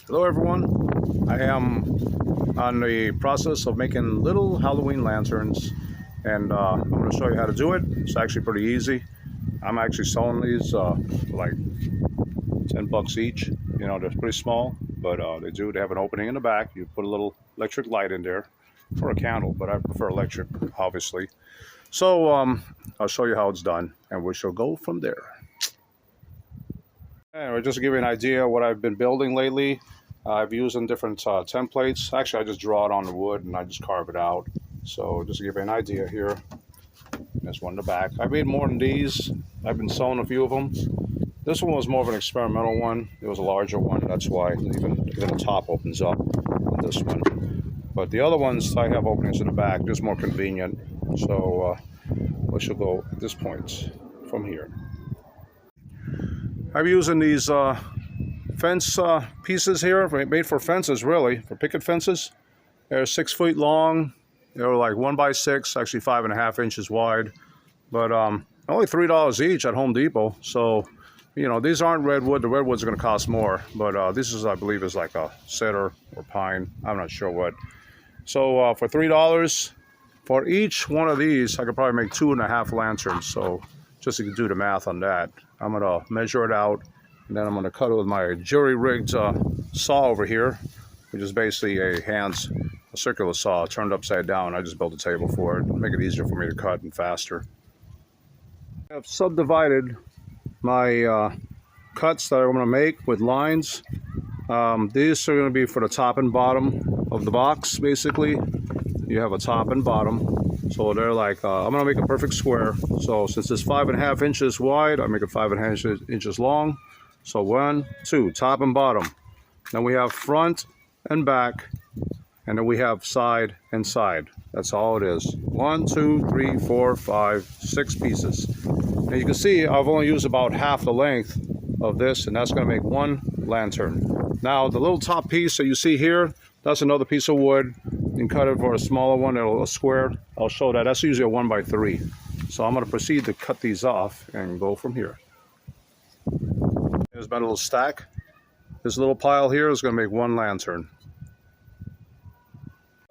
Hello everyone, I am on the process of making little Halloween lanterns, and I'm going to show you how to do it. It's actually pretty easy. I'm actually selling these for like 10 bucks each. You know, they're pretty small, but they have an opening in the back. You put a little electric light in there for a candle, but I prefer electric, obviously. So I'll show you how it's done, and we shall go from there. Anyway, just to give you an idea of what I've been building lately, I've used in different templates. Actually, I just draw it on the wood and I just carve it out. So just to give you an idea here, there's one in the back. I made more than these. I've been sewing a few of them. This one was more of an experimental one. It was a larger one. That's why even the top opens up on this one. But the other ones, I have openings in the back, just more convenient. So we shall go at this point from here. I'm using these fence pieces here, made for fences, really, for picket fences. They're 6 feet long. They're like 1 by 6, actually 5.5 inches wide. But only $3 each at Home Depot. So, you know, these aren't redwood. The redwood's are going to cost more. But this is, I believe, is like a cedar or pine. I'm not sure what. So for $3 for each one of these, I could probably make 2.5 lanterns. So just so you can do the math on that. I'm going to measure it out, and then I'm going to cut it with my jury-rigged saw over here, which is basically a circular saw turned upside down. I just built a table for it, make it easier for me to cut and faster. I've subdivided my cuts that I'm going to make with lines. These are going to be for the top and bottom of the box, basically. You have a top and bottom. So they're like, I'm going to make a perfect square. So since it's 5.5 inches wide, I make it 5.5 inches long. So 1, 2, top and bottom. Then we have front and back. And then we have side and side. That's all it is. 1, 2, 3, 4, 5, 6 pieces. And you can see I've only used about half the length of this, and that's going to make one lantern. Now the little top piece that you see here, that's another piece of wood. You can cut it for a smaller one, a square. I'll show that. That's usually a 1 by 3. So I'm going to proceed to cut these off and go from here. Here's my little stack. This little pile here is going to make one lantern.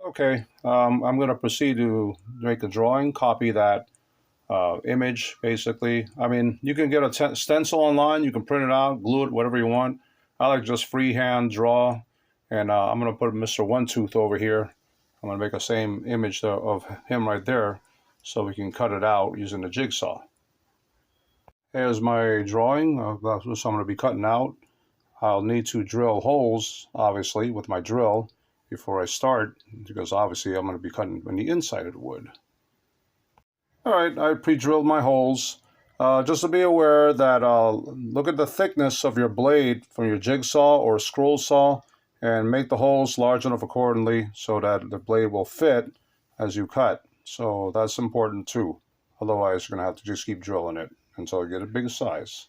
Okay, I'm going to proceed to make a drawing, copy that image, basically. I mean, you can get a stencil online, you can print it out, glue it, whatever you want. I like just freehand draw, and I'm going to put Mr. One Tooth over here. I'm going to make the same image of him right there, so we can cut it out using the jigsaw. Here's my drawing. That's what I'm going to be cutting out. I'll need to drill holes, obviously, with my drill before I start, because obviously I'm going to be cutting on the inside of the wood. Alright, I pre-drilled my holes. Just to be aware that look at the thickness of your blade from your jigsaw or scroll saw, and make the holes large enough accordingly so that the blade will fit as you cut. So that's important too. Otherwise, you're going to have to just keep drilling it until you get a big size.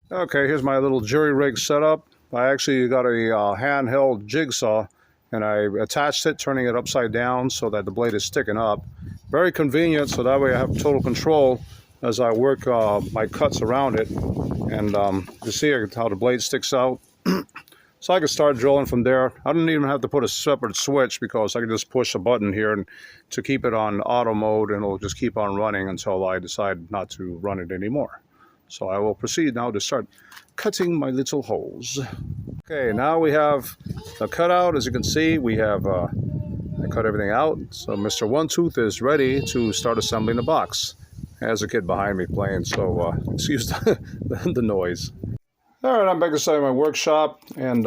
Okay, here's my little jury rig setup. I actually got a handheld jigsaw, and I attached it, turning it upside down so that the blade is sticking up. Very convenient, so that way I have total control as I work my cuts around it. And you see how the blade sticks out. So I can start drilling from there. I don't even have to put a separate switch, because I can just push a button here and to keep it on auto mode, and it'll just keep on running until I decide not to run it anymore. So I will proceed now to start cutting my little holes. Okay, now we have the cutout. As you can see, we have I cut everything out. So Mr. One Tooth is ready to start assembling the box. There's a kid behind me playing, so excuse the noise. All right, I'm back inside my workshop, and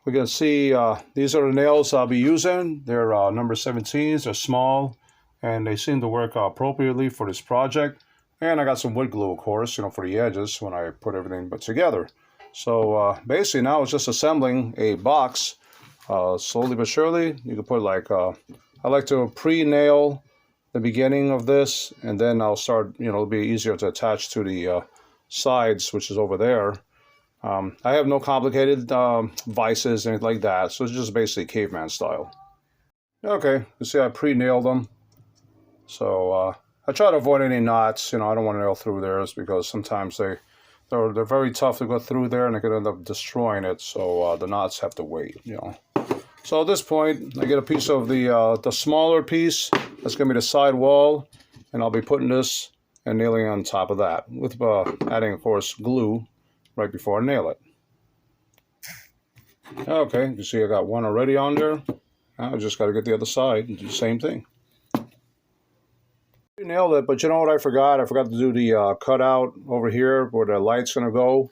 we can see these are the nails I'll be using. They're number 17s. They're small, and they seem to work appropriately for this project. And I got some wood glue, of course, you know, for the edges when I put everything together. So basically now it's just assembling a box. Slowly but surely, you can put like, I like to pre-nail the beginning of this, and then I'll start, you know, it'll be easier to attach to the sides, which is over there. I have no complicated vices, anything like that, so it's just basically caveman style. Okay, you see I pre-nailed them. So I try to avoid any knots. You know, I don't want to nail through theirs, because sometimes they they're very tough to go through there, and they could end up destroying it. So the knots have to wait, you know. So at this point, I get a piece of the smaller piece. That's going to be the side wall, and I'll be putting this and nailing on top of that with adding, of course, glue right before I nail it. Okay, you see I got one already on there. I just got to get the other side and do the same thing. We nailed it, but you know what I forgot? I forgot to do the cutout over here where the light's going to go.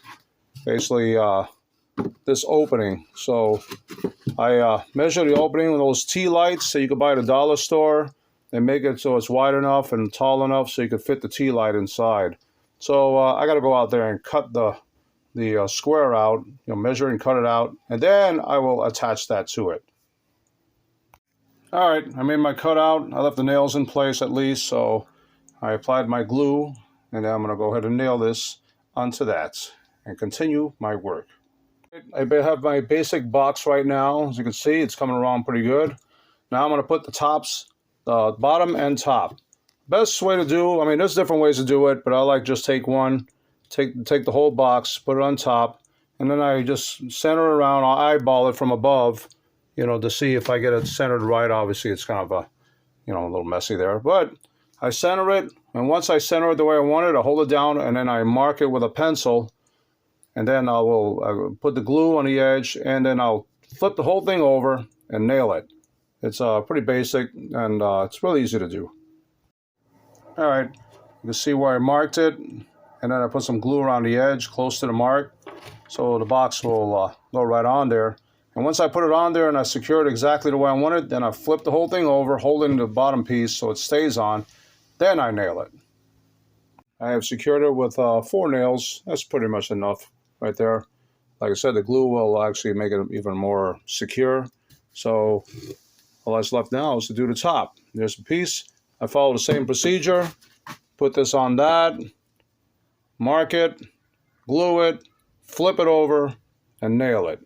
Basically, this opening. So I measure the opening with those T-lights that you can buy at a dollar store. They make it so it's wide enough and tall enough so you can fit the T-light inside. So I got to go out there and cut the square out, you know, measure and cut it out, and then I will attach that to it. All right, I made my cutout. I left the nails in place at least, so I applied my glue, and then I'm going to go ahead and nail this onto that and continue my work. I have my basic box right now. As you can see, it's coming along pretty good. Now I'm going to put the tops, bottom and top. Best way to do, I mean, there's different ways to do it, but I like just take one, take the whole box, put it on top, and then I just center it around. I'll eyeball it from above, you know, to see if I get it centered right. Obviously, it's kind of a, you know, a little messy there, but I center it, and once I center it the way I want it, I hold it down, and then I mark it with a pencil, and then I will put the glue on the edge, and then I'll flip the whole thing over and nail it. It's pretty basic, and it's really easy to do. All right, you can see where I marked it, and then I put some glue around the edge close to the mark, so the box will go right on there. And once I put it on there and I secure it exactly the way I want it, then I flip the whole thing over, holding the bottom piece so it stays on. Then I nail it. I have secured it with 4 nails. That's pretty much enough right there. Like I said, the glue will actually make it even more secure. So all that's left now is to do the top. There's a piece. I follow the same procedure. Put this on that, mark it, glue it, flip it over, and nail it.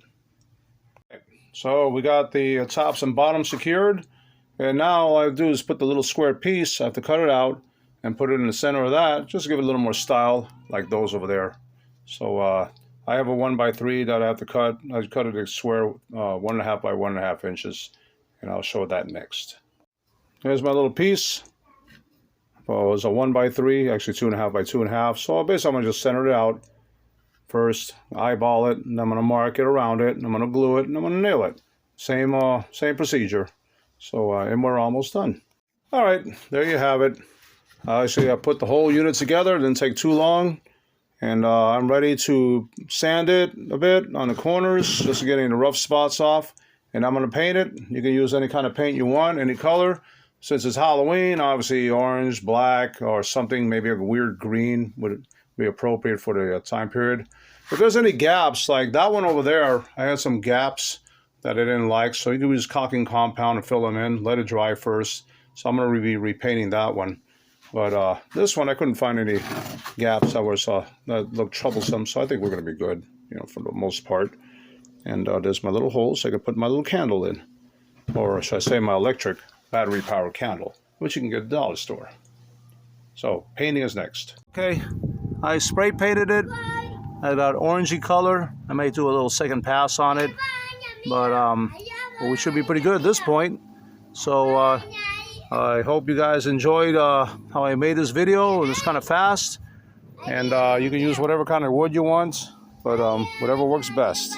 So we got the tops and bottoms secured, and now all I do is put the little square piece. I have to cut it out and put it in the center of that, just to give it a little more style, like those over there. So I have a 1x3 that I have to cut. I cut it a square 1.5 by 1.5 inches, and I'll show that next. Here's my little piece. Well, it was a 1x3, actually 2.5 by 2.5. So basically I'm going to just center it out. First, eyeball it, and I'm going to mark it around it, and I'm going to glue it, and I'm going to nail it. Same procedure. So, and we're almost done. All right, there you have it. Actually, I put the whole unit together. It didn't take too long. And I'm ready to sand it a bit on the corners, just getting the rough spots off. And I'm going to paint it. You can use any kind of paint you want, any color. Since it's Halloween, obviously orange, black, or something, maybe a weird green would be appropriate for the time period. If there's any gaps, like that one over there, I had some gaps that I didn't like, so you can use caulking compound and fill them in, let it dry first. So I'm going to be repainting that one. But this one, I couldn't find any gaps that looked troublesome, so I think we're going to be good, you know, for the most part. And there's my little hole, so I can put my little candle in. Or should I say my electric battery-powered candle, which you can get at the dollar store. So, painting is next. Okay, I spray painted it. I got orangey color. I may do a little second pass on it, but well, we should be pretty good at this point. So I hope you guys enjoyed how I made this video. It was kind of fast, and you can use whatever kind of wood you want, but whatever works best.